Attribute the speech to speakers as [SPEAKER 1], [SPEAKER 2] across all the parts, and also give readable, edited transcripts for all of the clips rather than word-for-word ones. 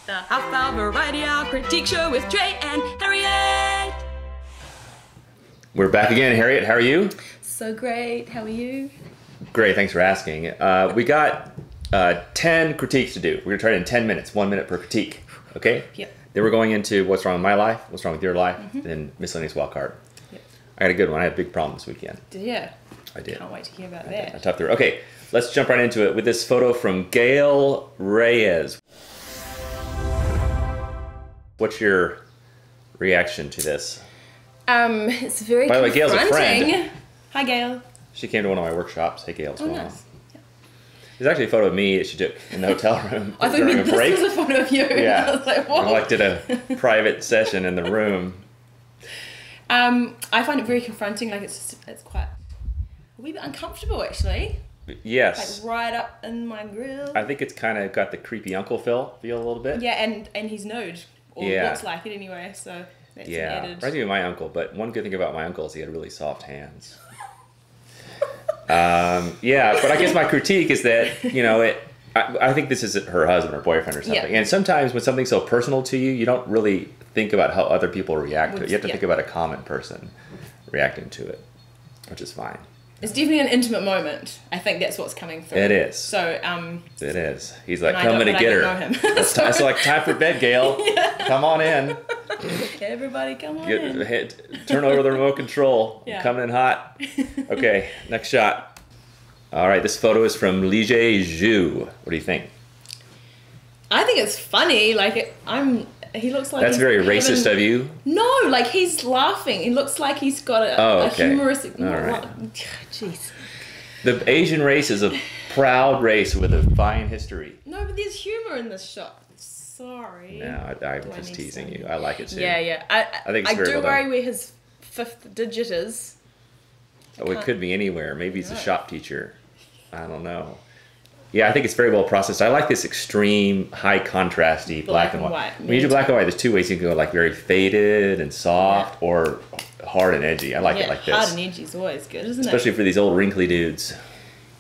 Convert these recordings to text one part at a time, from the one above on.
[SPEAKER 1] The half-hour variety hour critique show with Trey and Harriet.
[SPEAKER 2] We're back again, Harriet. How are you?
[SPEAKER 1] So great. How are you?
[SPEAKER 2] Great. Thanks for asking. We got 10 critiques to do. We're going to try it in 10 minutes, 1 minute per critique. Okay?
[SPEAKER 1] Yep.
[SPEAKER 2] Then we're going into what's wrong with my life, what's wrong with your life, and then miscellaneous wild card.
[SPEAKER 1] Yep.
[SPEAKER 2] I had a good one. I had a big problem this weekend.
[SPEAKER 1] Yeah.
[SPEAKER 2] I did.
[SPEAKER 1] Can't wait to hear about that.
[SPEAKER 2] I toughed through. Okay, let's jump right into it with this photo from Gail Reyes. What's your reaction to this?
[SPEAKER 1] It's very
[SPEAKER 2] By the way, Gail's a
[SPEAKER 1] confronting.
[SPEAKER 2] friend.
[SPEAKER 1] Hi, Gail.
[SPEAKER 2] She came to one of my workshops. Hey, Gail, what's going on?
[SPEAKER 1] Nice. Yeah.
[SPEAKER 2] There's actually a photo of me that she took in the hotel room
[SPEAKER 1] I thought you
[SPEAKER 2] during
[SPEAKER 1] meant
[SPEAKER 2] a break.
[SPEAKER 1] this was a photo of you.
[SPEAKER 2] Yeah.
[SPEAKER 1] I was like, whoa.
[SPEAKER 2] I like did a private session in the room.
[SPEAKER 1] I find it very confronting. Like it's quite a wee bit uncomfortable, actually.
[SPEAKER 2] Yes.
[SPEAKER 1] Like right up in my grill.
[SPEAKER 2] I think it's kind of got the creepy uncle feel a little bit.
[SPEAKER 1] Yeah, and he's nude. Or
[SPEAKER 2] Yeah.
[SPEAKER 1] looks like it anyway, so that's
[SPEAKER 2] Yeah,
[SPEAKER 1] an added.
[SPEAKER 2] reminds me of my uncle, but one good thing about my uncle is he had really soft hands. Yeah, but I guess my critique is that, you know, I think this is her husband or boyfriend or something.
[SPEAKER 1] Yeah.
[SPEAKER 2] And sometimes when something's so personal to you, you don't really think about how other people react to it. You have to think about a common person reacting to it, which is fine.
[SPEAKER 1] It's definitely an intimate moment. I think that's what's coming through.
[SPEAKER 2] It is.
[SPEAKER 1] So,
[SPEAKER 2] It is. He's like,
[SPEAKER 1] and
[SPEAKER 2] come in and get her.
[SPEAKER 1] know him.
[SPEAKER 2] It's like, time for bed, Gail.
[SPEAKER 1] Yeah.
[SPEAKER 2] Come on in.
[SPEAKER 1] Everybody come on in.
[SPEAKER 2] Turn over the remote control.
[SPEAKER 1] Yeah.
[SPEAKER 2] I'm coming in hot. Okay, next shot. All right, this photo is from Jesu. What do you think?
[SPEAKER 1] I think it's funny. Like, he looks like
[SPEAKER 2] That's very racist of you.
[SPEAKER 1] No, like he's laughing. He looks like he's got a humorous...
[SPEAKER 2] All right.
[SPEAKER 1] Jeez.
[SPEAKER 2] The Asian race is a proud race with a fine history.
[SPEAKER 1] No, but there's humor in this shot. Sorry.
[SPEAKER 2] No, I'm just teasing you. I like it too.
[SPEAKER 1] Yeah.
[SPEAKER 2] I think it's very
[SPEAKER 1] do
[SPEAKER 2] well
[SPEAKER 1] worry
[SPEAKER 2] done.
[SPEAKER 1] where his fifth digit is.
[SPEAKER 2] Oh, it could be anywhere. Maybe he's a shop teacher. I don't know. Yeah, I think it's very well processed. I like this extreme, high contrasty black and white. When you do black and white, there's two ways you can go, like very faded and soft, or hard and edgy. I like it like this.
[SPEAKER 1] Hard and edgy is always good, isn't it?
[SPEAKER 2] Especially for these old wrinkly dudes.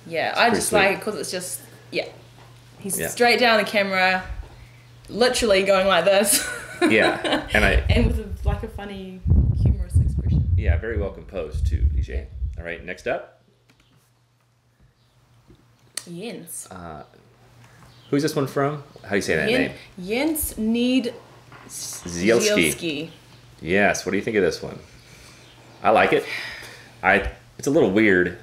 [SPEAKER 1] Yeah, I just like it because it's just, he's straight down the camera, literally going like this.
[SPEAKER 2] Yeah,
[SPEAKER 1] and with like a funny, humorous expression.
[SPEAKER 2] Yeah, very well composed too, DJ. All right, next up.
[SPEAKER 1] Jens.
[SPEAKER 2] Who's this one from? How do you say that name?
[SPEAKER 1] Jens Need
[SPEAKER 2] Zielski. Yes, what do you think of this one? I like it. It's a little weird.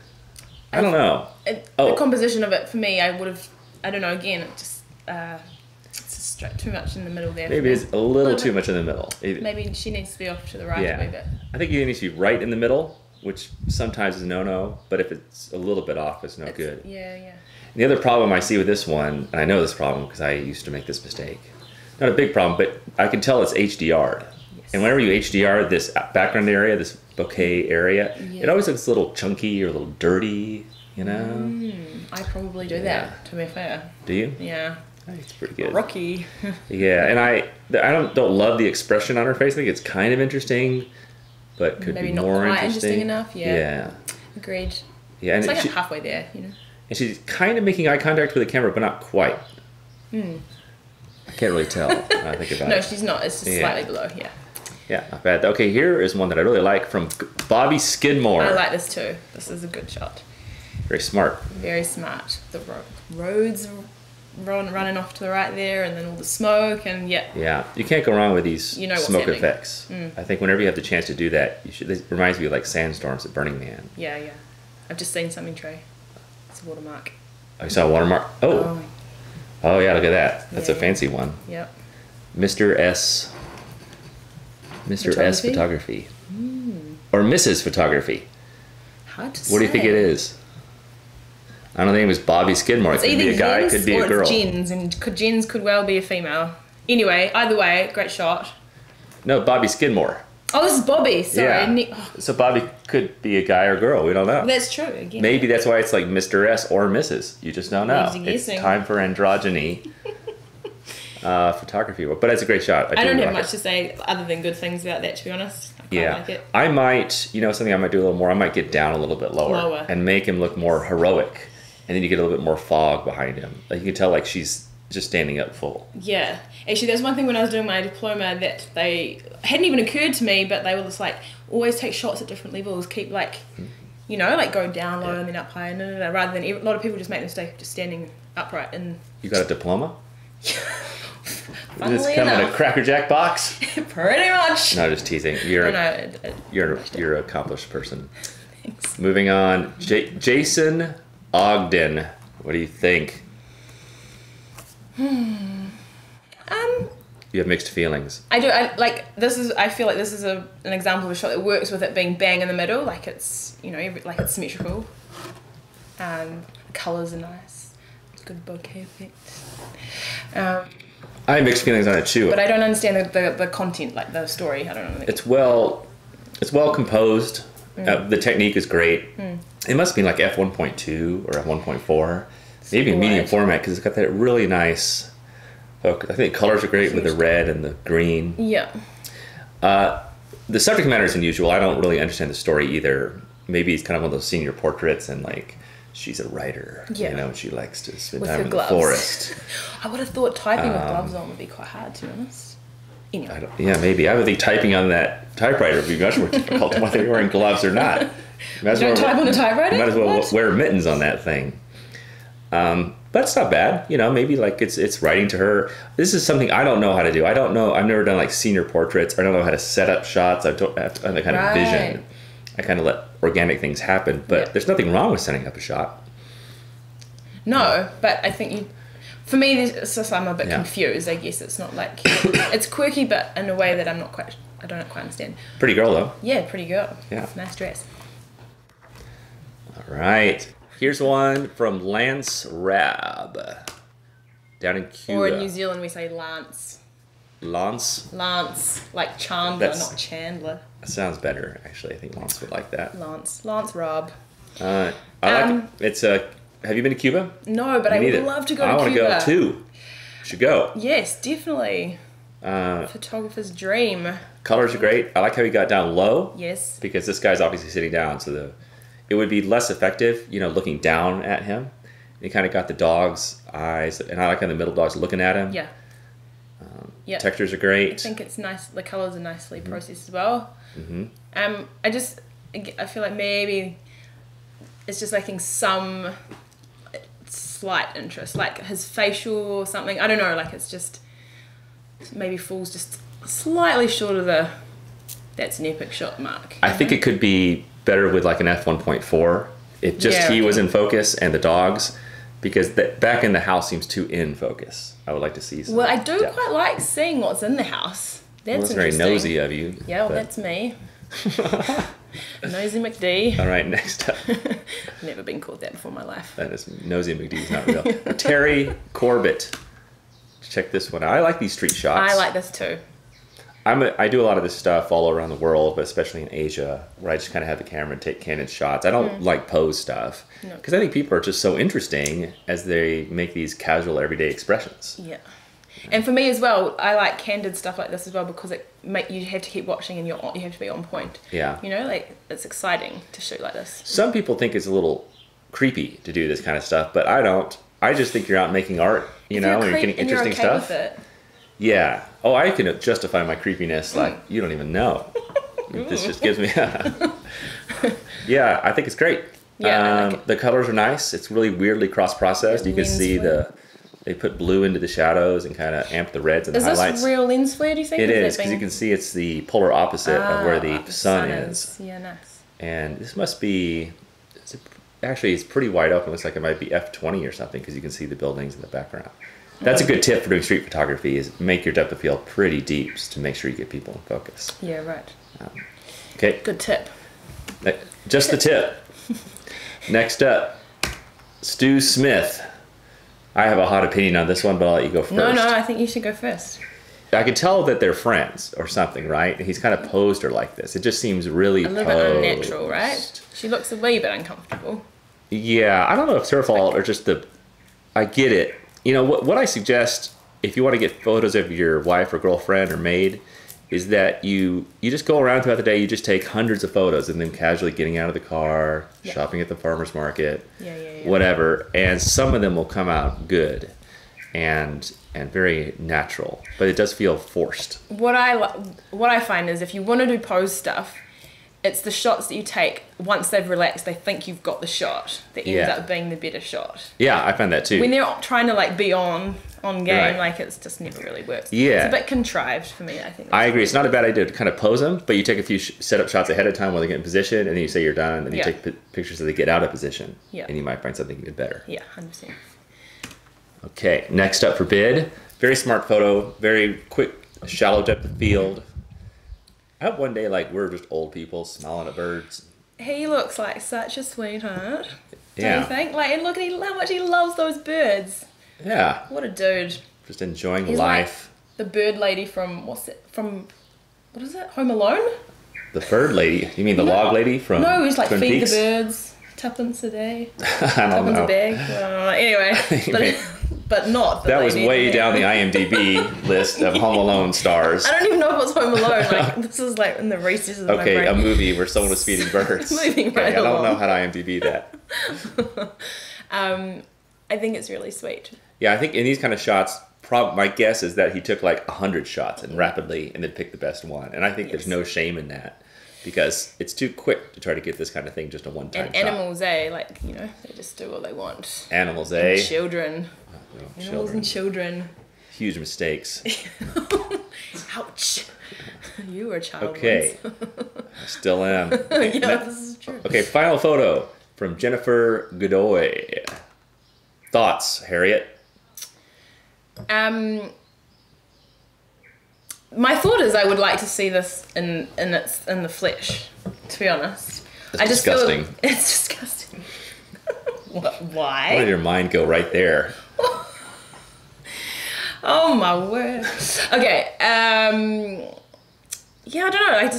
[SPEAKER 2] I don't know.
[SPEAKER 1] The composition of it, for me, I don't know, again, it just, it's just too much in the middle there.
[SPEAKER 2] Maybe it's a little too much in the middle.
[SPEAKER 1] Maybe she needs to be off to the right a wee bit.
[SPEAKER 2] I think you need to be right in the middle, which sometimes is no-no, but if it's a little bit off, it's no good.
[SPEAKER 1] Yeah.
[SPEAKER 2] And the other problem I see with this one, and I know this problem because I used to make this mistake. Not a big problem, but I can tell it's HDR'd. Yes. And whenever you HDR this background area, this bokeh area, it always looks a little chunky or a little dirty, you know?
[SPEAKER 1] I probably do that, to be fair.
[SPEAKER 2] Do you?
[SPEAKER 1] Yeah.
[SPEAKER 2] I think it's pretty good.
[SPEAKER 1] Rocky.
[SPEAKER 2] Yeah, and I don't love the expression on her face. I think it's kind of interesting, but could
[SPEAKER 1] maybe
[SPEAKER 2] be
[SPEAKER 1] not
[SPEAKER 2] more
[SPEAKER 1] quite interesting enough. Yeah. Agreed.
[SPEAKER 2] Yeah,
[SPEAKER 1] it's like halfway there, you know.
[SPEAKER 2] And she's kind of making eye contact with the camera, but not quite. I can't really tell when I think about it.
[SPEAKER 1] No, she's not. It's just slightly below, yeah.
[SPEAKER 2] Yeah, not bad. Okay, here is one that I really like from Bobby Skidmore.
[SPEAKER 1] I like this too. This is a good shot.
[SPEAKER 2] Very smart.
[SPEAKER 1] Very smart. The roads running off to the right there, and then all the smoke, and
[SPEAKER 2] Yeah, you can't go wrong with these smoke effects. I think whenever you have the chance to do that, you should. It reminds me of like sandstorms at Burning Man.
[SPEAKER 1] Yeah. I've just seen something, Trey. It's a watermark.
[SPEAKER 2] Oh, you saw a watermark? Oh yeah, look at that. That's a fancy one.
[SPEAKER 1] Yep.
[SPEAKER 2] Mr. S Photography. Or Mrs. Photography.
[SPEAKER 1] Hard to say.
[SPEAKER 2] What do you think it is? I don't think it was Bobby Skidmore. It could be a guy, it could be a girl.
[SPEAKER 1] It's Jens, and Jens could well be a female. Anyway, either way, great shot.
[SPEAKER 2] No, Bobby Skidmore.
[SPEAKER 1] Oh, this is Bobby. Sorry.
[SPEAKER 2] Yeah. So Bobby could be a guy or girl. We don't know.
[SPEAKER 1] Well, that's true. Again.
[SPEAKER 2] Maybe that's why it's like Mr. S or Mrs. You just don't know. It's time for androgyny photography. But it's a great shot.
[SPEAKER 1] I don't have much to say other than good things about that, to be honest. I like it.
[SPEAKER 2] I might, something I might do a little more. I might get down a little bit lower. And make him look more heroic. And then you get a little bit more fog behind him. Like you can tell, like she's just standing up full.
[SPEAKER 1] Yeah. Actually, there's one thing when I was doing my diploma that they hadn't even occurred to me, but they were just like, always take shots at different levels, keep like, you know, like go down low and then up high, rather than a lot of people just make the mistake of just standing upright. And
[SPEAKER 2] you got a diploma?
[SPEAKER 1] Funnily
[SPEAKER 2] Does this come in a Cracker Jack box?
[SPEAKER 1] Pretty much.
[SPEAKER 2] No, just teasing. You're an accomplished person. Thanks. Moving on, Jason Ogden. What do you think? You have mixed feelings.
[SPEAKER 1] I do. I feel like this is an example of a shot that works with it being bang in the middle. Like it's, you know, like it's symmetrical. The colours are nice. It's good bokeh effect.
[SPEAKER 2] I have mixed feelings on it too.
[SPEAKER 1] But I don't understand the content, like the story. I don't know.
[SPEAKER 2] It's well composed. The technique is great. It must be like f1.2 or f1.4. Maybe in medium format because it's got that really nice focus. I think colors are great with the red and the green.
[SPEAKER 1] Yeah.
[SPEAKER 2] The subject matter is unusual. I don't really understand the story either. Maybe it's kind of one of those senior portraits and like she's a writer. Yeah. You know, and she likes to spend
[SPEAKER 1] with
[SPEAKER 2] time in
[SPEAKER 1] gloves.
[SPEAKER 2] The forest.
[SPEAKER 1] I would have thought typing with gloves on would be quite hard, to be honest. Anyway.
[SPEAKER 2] Yeah, maybe. I would think typing on that typewriter would be much more difficult whether you're wearing gloves or not.
[SPEAKER 1] You don't type on a typewriter?
[SPEAKER 2] You might as well wear mittens on that thing. But it's not bad, you know. Maybe like it's writing to her. This is something I don't know how to do. I don't know. I've never done like senior portraits. I don't know how to set up shots. I don't have the kind of vision. I kind of let organic things happen. But there's nothing wrong with setting up a shot.
[SPEAKER 1] No, but I think for me, it's just I'm a bit confused. I guess it's not like it's quirky, but in a way that I don't quite understand.
[SPEAKER 2] Pretty girl though.
[SPEAKER 1] Yeah, pretty girl.
[SPEAKER 2] Yeah,
[SPEAKER 1] nice dress.
[SPEAKER 2] All right. Here's one from Lance Raab, down in Cuba.
[SPEAKER 1] Or in New Zealand we say Lance.
[SPEAKER 2] Lance?
[SPEAKER 1] Lance, like Chandler, not Chandler.
[SPEAKER 2] That sounds better, actually. I think Lance would like that.
[SPEAKER 1] Lance Raab.
[SPEAKER 2] I like it. It's a. Have you been to Cuba?
[SPEAKER 1] No, but I would love to go to Cuba.
[SPEAKER 2] I want to go too. You should go.
[SPEAKER 1] Yes, definitely. Photographer's dream.
[SPEAKER 2] Colors are great. I like how he got down low.
[SPEAKER 1] Yes.
[SPEAKER 2] Because this guy's obviously sitting down, so it would be less effective, you know, looking down at him. He kind of got the dog's eyes, and I like how the middle dog's looking at him.
[SPEAKER 1] Yeah.
[SPEAKER 2] Textures are great.
[SPEAKER 1] I think it's nice. The colors are nicely processed as well. I feel like maybe it's just lacking some slight interest, like his facial or something. I don't know. Like it's just maybe falls just slightly short of that's an epic shot mark.
[SPEAKER 2] I think it could be better with like an f1.4 if just he was in focus and the dogs, because back in the house seems too in focus. I would like to see some.
[SPEAKER 1] Well, I do quite like seeing what's in the house. That's
[SPEAKER 2] very nosy of you.
[SPEAKER 1] Yeah, well, that's me. Nosy McD.
[SPEAKER 2] All right, next up.
[SPEAKER 1] Never been called that before in my life.
[SPEAKER 2] That is Nosy McD is not real. Terry Corbett. Check this one out. I like these street shots.
[SPEAKER 1] I like this too.
[SPEAKER 2] I do a lot of this stuff all around the world, but especially in Asia, where I just kind of have the camera and take candid shots. I don't like pose stuff because I think people are just so interesting as they make these casual, everyday expressions.
[SPEAKER 1] Yeah, and for me as well, I like candid stuff like this as well because you have to keep watching and you have to be on point.
[SPEAKER 2] Yeah,
[SPEAKER 1] you know, like it's exciting to shoot like this.
[SPEAKER 2] Some people think it's a little creepy to do this kind of stuff, but I don't. I just think you're out making art, and you're getting interesting stuff.
[SPEAKER 1] With it.
[SPEAKER 2] Yeah. Oh, I can justify my creepiness like you don't even know. This just gives me Yeah, I think it's great. Yeah, I like it. The colors are nice. It's really weirdly cross-processed. You can see they put blue into the shadows and kind of amp the reds and the highlights.
[SPEAKER 1] Is this real lens flare, do you think?
[SPEAKER 2] It is, because you can see it's the polar opposite of where the sun is.
[SPEAKER 1] Yeah, nice.
[SPEAKER 2] And this must be... Actually, it's pretty wide open. It looks like it might be F20 or something because you can see the buildings in the background. That's a good tip for doing street photography is make your depth of field pretty deep to make sure you get people in focus.
[SPEAKER 1] Yeah, right.
[SPEAKER 2] Okay.
[SPEAKER 1] Good tip.
[SPEAKER 2] Just the tip. Next up, Stu Smith. I have a hot opinion on this one, but I'll let you go first.
[SPEAKER 1] No, I think you should go first.
[SPEAKER 2] I could tell that they're friends or something, right? He's kind of posed her like this. It just seems really
[SPEAKER 1] a little bit unnatural, right? She looks a wee bit uncomfortable.
[SPEAKER 2] Yeah, I don't know if it's her fault or just I get it. You know, what I suggest, if you want to get photos of your wife or girlfriend or maid, is that you just go around throughout the day, you just take hundreds of photos of them casually getting out of the car, shopping at the farmer's market, whatever, and some of them will come out good. and very natural, but it does feel forced.
[SPEAKER 1] What I find is if you want to do pose stuff, it's the shots that you take once they've relaxed. They think you've got the shot that ends up being the better shot.
[SPEAKER 2] Yeah, I find that too.
[SPEAKER 1] When they're trying to like be on game,
[SPEAKER 2] Right.
[SPEAKER 1] like it's just never really works.
[SPEAKER 2] Yeah.
[SPEAKER 1] It's a bit contrived for me, I think.
[SPEAKER 2] I agree. It's not a bad idea to kind of pose them, but you take a few setup shots ahead of time while they get in position, and then you say you're done, and you take pictures as they get out of position, and you might find something even better.
[SPEAKER 1] Yeah, 100%.
[SPEAKER 2] Okay, next up for bid. Very smart photo, very quick, shallow depth of field. I hope one day, like, we're just old people smiling at birds.
[SPEAKER 1] He looks like such a sweetheart.
[SPEAKER 2] Yeah.
[SPEAKER 1] Do you think? Like, and look at how much he loves those birds.
[SPEAKER 2] Yeah.
[SPEAKER 1] What a dude.
[SPEAKER 2] Just enjoying
[SPEAKER 1] He's
[SPEAKER 2] life.
[SPEAKER 1] Like the bird lady from, what is it? Home Alone?
[SPEAKER 2] The bird lady? You mean the log lady from
[SPEAKER 1] No, he's like
[SPEAKER 2] Twin
[SPEAKER 1] feed
[SPEAKER 2] Peaks?
[SPEAKER 1] the birds. Tuppence a day.
[SPEAKER 2] I don't know.
[SPEAKER 1] A bag. Anyway, but not the
[SPEAKER 2] That was
[SPEAKER 1] lady.
[SPEAKER 2] way down the IMDb list of Home Alone stars.
[SPEAKER 1] I don't even know if it's Home Alone. Like this is like in the recesses of my brain.
[SPEAKER 2] Okay, a movie where someone was feeding birds.
[SPEAKER 1] Moving right
[SPEAKER 2] I don't
[SPEAKER 1] along.
[SPEAKER 2] know how to IMDb that.
[SPEAKER 1] I think it's really sweet.
[SPEAKER 2] Yeah, I think in these kind of shots, my guess is that he took like 100 shots and rapidly and then picked the best one. And I think there's no shame in that because it's too quick to try to get this kind of thing just a one-time shot.
[SPEAKER 1] And animals, like, they just do what they want.
[SPEAKER 2] Animals,
[SPEAKER 1] And children.
[SPEAKER 2] Oh,
[SPEAKER 1] Animals and children.
[SPEAKER 2] Huge mistakes.
[SPEAKER 1] Ouch. You were a child
[SPEAKER 2] Okay.
[SPEAKER 1] once.
[SPEAKER 2] I still am.
[SPEAKER 1] Yeah, this is true.
[SPEAKER 2] Okay, final photo from Jennifer Godot. Thoughts, Harriet?
[SPEAKER 1] My thought is I would like to see this in the flesh, to be honest.
[SPEAKER 2] It's disgusting.
[SPEAKER 1] It's disgusting. Why?
[SPEAKER 2] Why did your mind go right there?
[SPEAKER 1] Oh my word. Okay. Yeah, I don't know. I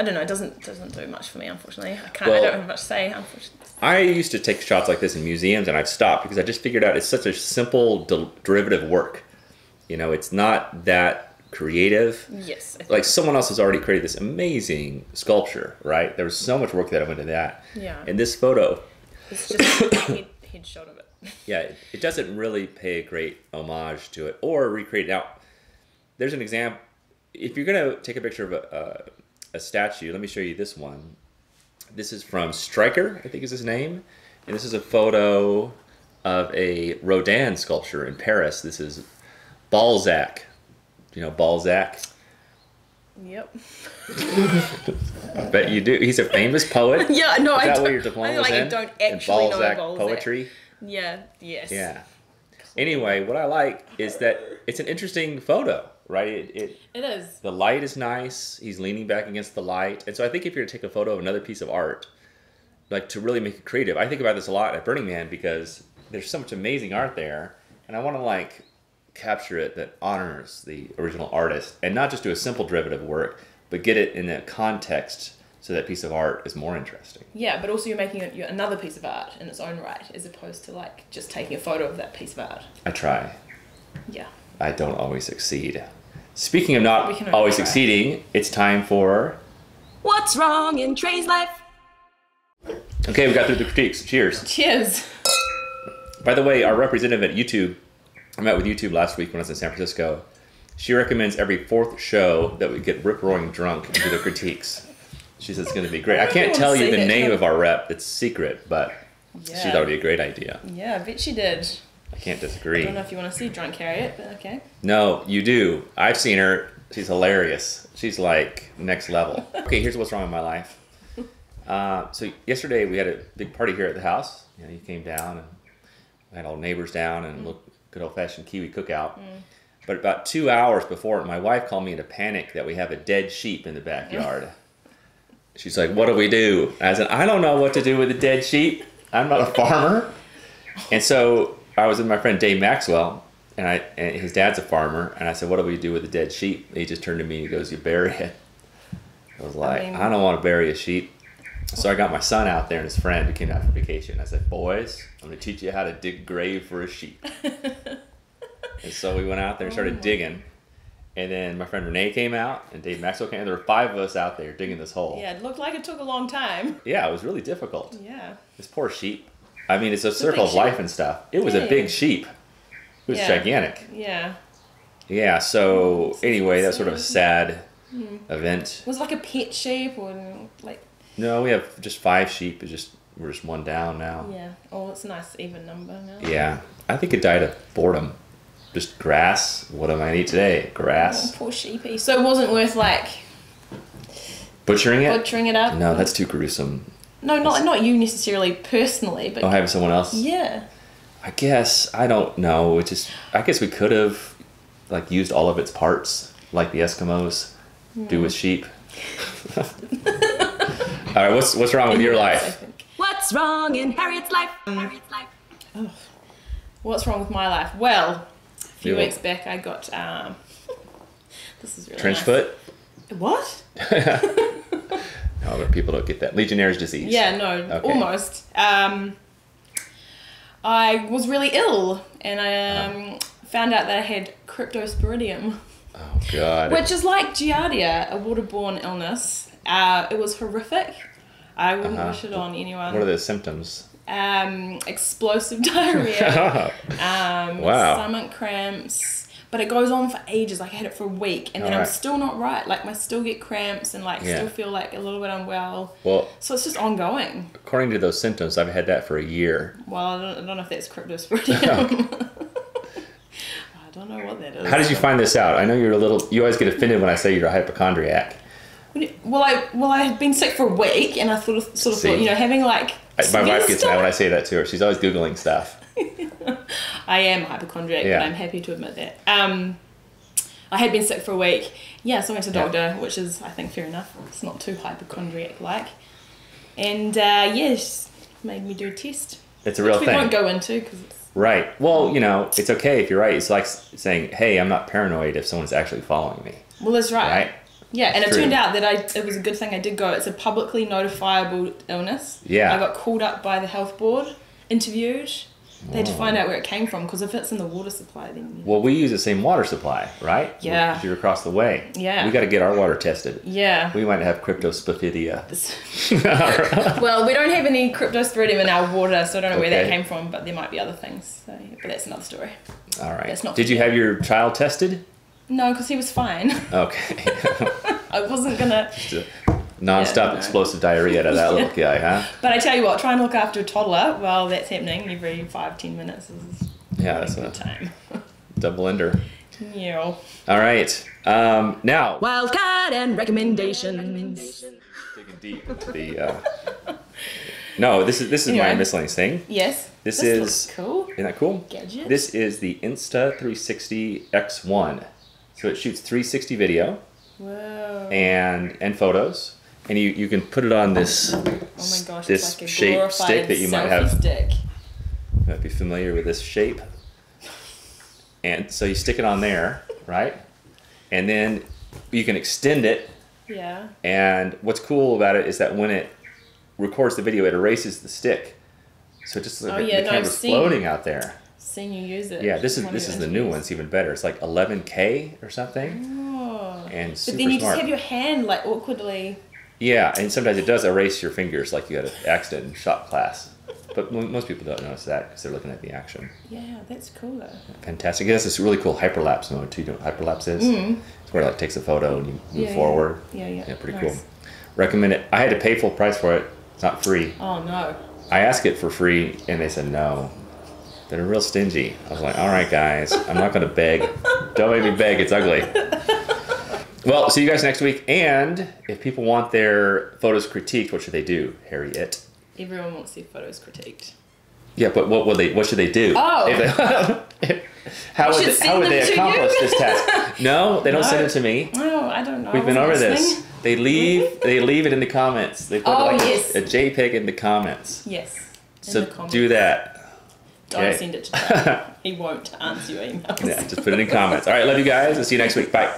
[SPEAKER 1] don't know. It doesn't do much for me, unfortunately. I don't have much to say, unfortunately.
[SPEAKER 2] I used to take shots like this in museums, and I've stopped because I just figured out it's such a simple derivative work. You know, it's not that creative.
[SPEAKER 1] Yes.
[SPEAKER 2] Like someone else has already created this amazing sculpture, right? There was so much work that went into that.
[SPEAKER 1] Yeah.
[SPEAKER 2] And this photo,
[SPEAKER 1] It's just a headshot of it.
[SPEAKER 2] yeah, it doesn't really pay a great homage to it or recreate it. Now, there's an example. If you're going to take a picture of a statue, let me show you this one. This is from Stryker, I think is his name. And this is a photo of a Rodin sculpture in Paris. This is Balzac. Do you know Balzac?
[SPEAKER 1] Yep.
[SPEAKER 2] I bet you do. He's a famous poet.
[SPEAKER 1] Yeah, no,
[SPEAKER 2] is
[SPEAKER 1] I
[SPEAKER 2] that
[SPEAKER 1] don't.
[SPEAKER 2] what your diploma was
[SPEAKER 1] I
[SPEAKER 2] in?
[SPEAKER 1] don't
[SPEAKER 2] In
[SPEAKER 1] actually know
[SPEAKER 2] Balzac
[SPEAKER 1] Balzac.
[SPEAKER 2] poetry?
[SPEAKER 1] Yeah, yes.
[SPEAKER 2] Yeah. Anyway, what I like is that it's an interesting photo, right?
[SPEAKER 1] It is.
[SPEAKER 2] The light is nice. He's leaning back against the light. And so I think if you're to take a photo of another piece of art, like to really make it creative, I think about this a lot at Burning Man because there's so much amazing art there. And I want to like capture it that honors the original artist and not just do a simple derivative work, but get it in a context so that piece of art is more interesting.
[SPEAKER 1] Yeah, but also you're making another piece of art in its own right, as opposed to like just taking a photo of that piece of art.
[SPEAKER 2] I try.
[SPEAKER 1] Yeah.
[SPEAKER 2] I don't always succeed. Speaking of not always succeeding, it's time for...
[SPEAKER 1] What's wrong in Trey's life?
[SPEAKER 2] Okay, we got through the critiques. Cheers.
[SPEAKER 1] Cheers.
[SPEAKER 2] By the way, our representative at YouTube, I met with YouTube last week when I was in San Francisco. She recommends every fourth show that we get rip-roaring drunk and do the critiques. She says it's going to be great. I can't tell you the name of our rep. It's secret, but she thought it would be a great idea.
[SPEAKER 1] Yeah, I bet she did.
[SPEAKER 2] I can't disagree.
[SPEAKER 1] I don't know if you want to see drunk Harriet, but okay.
[SPEAKER 2] No, you do. I've seen her. She's hilarious. She's like next level. Okay, here's what's wrong in my life. So yesterday we had a big party here at the house. You know, you came down and we had all neighbors down and looked good old-fashioned Kiwi cookout. But about 2 hours before, my wife called me in a panic that we have a dead sheep in the backyard. She's like, what do we do? I said, I don't know what to do with a dead sheep. I'm not a farmer. And so I was with my friend Dave Maxwell, and his dad's a farmer, and I said, what do we do with a dead sheep? And he just turned to me and he goes, you bury it. I was like, I don't want to bury a sheep. So I got my son out there and his friend who came out for vacation. I said, boys, I'm going to teach you how to dig a grave for a sheep. And so we went out there and started digging. And then my friend Renee came out and Dave Maxwell came. And there were 5 of us out there digging this hole.
[SPEAKER 1] Yeah, it looked like it took a long time.
[SPEAKER 2] Yeah, it was really difficult.
[SPEAKER 1] Yeah.
[SPEAKER 2] This poor sheep. I mean, it's a circle of life and stuff. It was a big sheep. It was gigantic.
[SPEAKER 1] Yeah.
[SPEAKER 2] Yeah, so anyway, that's sort of a sad event.
[SPEAKER 1] Was it like a pet sheep or like...
[SPEAKER 2] No, we have just 5 sheep. We're just one down now.
[SPEAKER 1] Yeah. Oh, it's a nice even number now.
[SPEAKER 2] Yeah. I think it died of boredom. Just grass. What am I going to eat today? Grass.
[SPEAKER 1] Oh, poor sheepy. So it wasn't worth like...
[SPEAKER 2] Butchering it?
[SPEAKER 1] Butchering it up?
[SPEAKER 2] No, that's too gruesome.
[SPEAKER 1] No, not you necessarily personally, but...
[SPEAKER 2] Oh, having someone else?
[SPEAKER 1] Yeah.
[SPEAKER 2] I guess. I don't know. I guess we could have like used all of its parts like the Eskimos do with sheep. All right, what's wrong with your life?
[SPEAKER 1] What's wrong in Harriet's life? Oh. What's wrong with my life? Well, a few weeks back I got this is really
[SPEAKER 2] trench
[SPEAKER 1] nice.
[SPEAKER 2] foot.
[SPEAKER 1] What?
[SPEAKER 2] No, but people don't get that. Legionnaire's disease.
[SPEAKER 1] Yeah, no, almost. I was really ill, and I found out that I had Cryptosporidium.
[SPEAKER 2] Oh God.
[SPEAKER 1] Which is like Giardia, a waterborne illness. It was horrific. I wouldn't wish it on anyone.
[SPEAKER 2] What are the symptoms?
[SPEAKER 1] Explosive diarrhea.
[SPEAKER 2] Wow.
[SPEAKER 1] Stomach cramps. But it goes on for ages. Like I had it for a week, and then I'm still not right. Like I still get cramps and still feel like a little bit unwell.
[SPEAKER 2] Well,
[SPEAKER 1] so it's just ongoing.
[SPEAKER 2] According to those symptoms, I've had that for a year.
[SPEAKER 1] Well, I don't know if that's Cryptosporidium. I don't know what that is.
[SPEAKER 2] How did you find this out? I know you always get offended when I say you're a hypochondriac.
[SPEAKER 1] Well, I had been sick for a week, and I sort of thought, having like...
[SPEAKER 2] My wife gets mad when I say that to her. She's always Googling stuff.
[SPEAKER 1] I am a hypochondriac, but I'm happy to admit that. I had been sick for a week. Yeah, so I went to the doctor, which is, I think, fair enough. It's not too hypochondriac-like. And, she made me do a test.
[SPEAKER 2] It's a real thing.
[SPEAKER 1] We won't go into, because it's...
[SPEAKER 2] Right. Well, it's okay if you're right. It's like saying, hey, I'm not paranoid if someone's actually following me.
[SPEAKER 1] Well, that's right.
[SPEAKER 2] Right?
[SPEAKER 1] Yeah, and it turned out that it was a good thing I did go. It's a publicly notifiable illness.
[SPEAKER 2] Yeah.
[SPEAKER 1] I got called up by the health board, interviewed. They had to find out where it came from, because if it's in the water supply, then... Well,
[SPEAKER 2] we use the same water supply, right?
[SPEAKER 1] Yeah.
[SPEAKER 2] If you're across the way.
[SPEAKER 1] Yeah.
[SPEAKER 2] We got to get our water tested.
[SPEAKER 1] Yeah.
[SPEAKER 2] We might have Cryptosporidium.
[SPEAKER 1] Well, we don't have any Cryptosporidium in our water, so I don't know where that came from, but there might be other things. So, but that's another story.
[SPEAKER 2] All right.
[SPEAKER 1] That's not
[SPEAKER 2] Did you have your child tested?
[SPEAKER 1] No, because he was fine.
[SPEAKER 2] Okay.
[SPEAKER 1] I wasn't going to...
[SPEAKER 2] Non-stop explosive diarrhea to that little guy, huh?
[SPEAKER 1] But I tell you what, try and look after a toddler while that's happening every 5-10 minutes is
[SPEAKER 2] that's
[SPEAKER 1] a good time.
[SPEAKER 2] Double ender.
[SPEAKER 1] Yeah.
[SPEAKER 2] All right. Now...
[SPEAKER 1] Wildcard and recommendations.
[SPEAKER 2] Digging deep into No, this is my miscellaneous thing.
[SPEAKER 1] Yes.
[SPEAKER 2] This is...
[SPEAKER 1] looks cool.
[SPEAKER 2] Isn't that cool?
[SPEAKER 1] Gadget.
[SPEAKER 2] This is the Insta360 X1. So it shoots 360 video.
[SPEAKER 1] Whoa.
[SPEAKER 2] And photos. And you can put it on this this
[SPEAKER 1] like a
[SPEAKER 2] shaped stick that you might have.
[SPEAKER 1] Stick.
[SPEAKER 2] You might be familiar with this shape. And so you stick it on there, right? And then you can extend it.
[SPEAKER 1] Yeah.
[SPEAKER 2] And what's cool about it is that when it records the video, it erases the stick. So it just the camera's floating out there.
[SPEAKER 1] Seen you use it.
[SPEAKER 2] Yeah, this is the new one. It's even better. It's like 11K or something.
[SPEAKER 1] Oh.
[SPEAKER 2] And super
[SPEAKER 1] but then you
[SPEAKER 2] smart.
[SPEAKER 1] just have your hand like awkwardly.
[SPEAKER 2] Yeah, and sometimes it does erase your fingers like you had an accident in shop class. But most people don't notice that because they're looking at the action.
[SPEAKER 1] Yeah, that's cool though.
[SPEAKER 2] Fantastic. It has this really cool hyperlapse mode too. You know what hyperlapse is? It's where it takes a photo and you move forward.
[SPEAKER 1] Yeah,
[SPEAKER 2] pretty cool. Recommend it. I had to pay full price for it. It's not free.
[SPEAKER 1] Oh no.
[SPEAKER 2] I asked it for free and they said no. They're real stingy. I was like, all right guys, I'm not going to beg. Don't make me beg. It's ugly. Well, see you guys next week. And if people want their photos critiqued, what should they do, Harriet?
[SPEAKER 1] Everyone wants their photos critiqued.
[SPEAKER 2] Yeah, but what should they do?
[SPEAKER 1] Oh.
[SPEAKER 2] How would they accomplish this task? No, they don't send it to me.
[SPEAKER 1] No, I don't know.
[SPEAKER 2] We've been over this. They leave it in the comments. They put a JPEG in the comments.
[SPEAKER 1] Yes.
[SPEAKER 2] So do that.
[SPEAKER 1] Don't send it to Trey. He won't answer your emails.
[SPEAKER 2] Yeah, just put it in comments. All right, love you guys. I'll see you next week. Bye.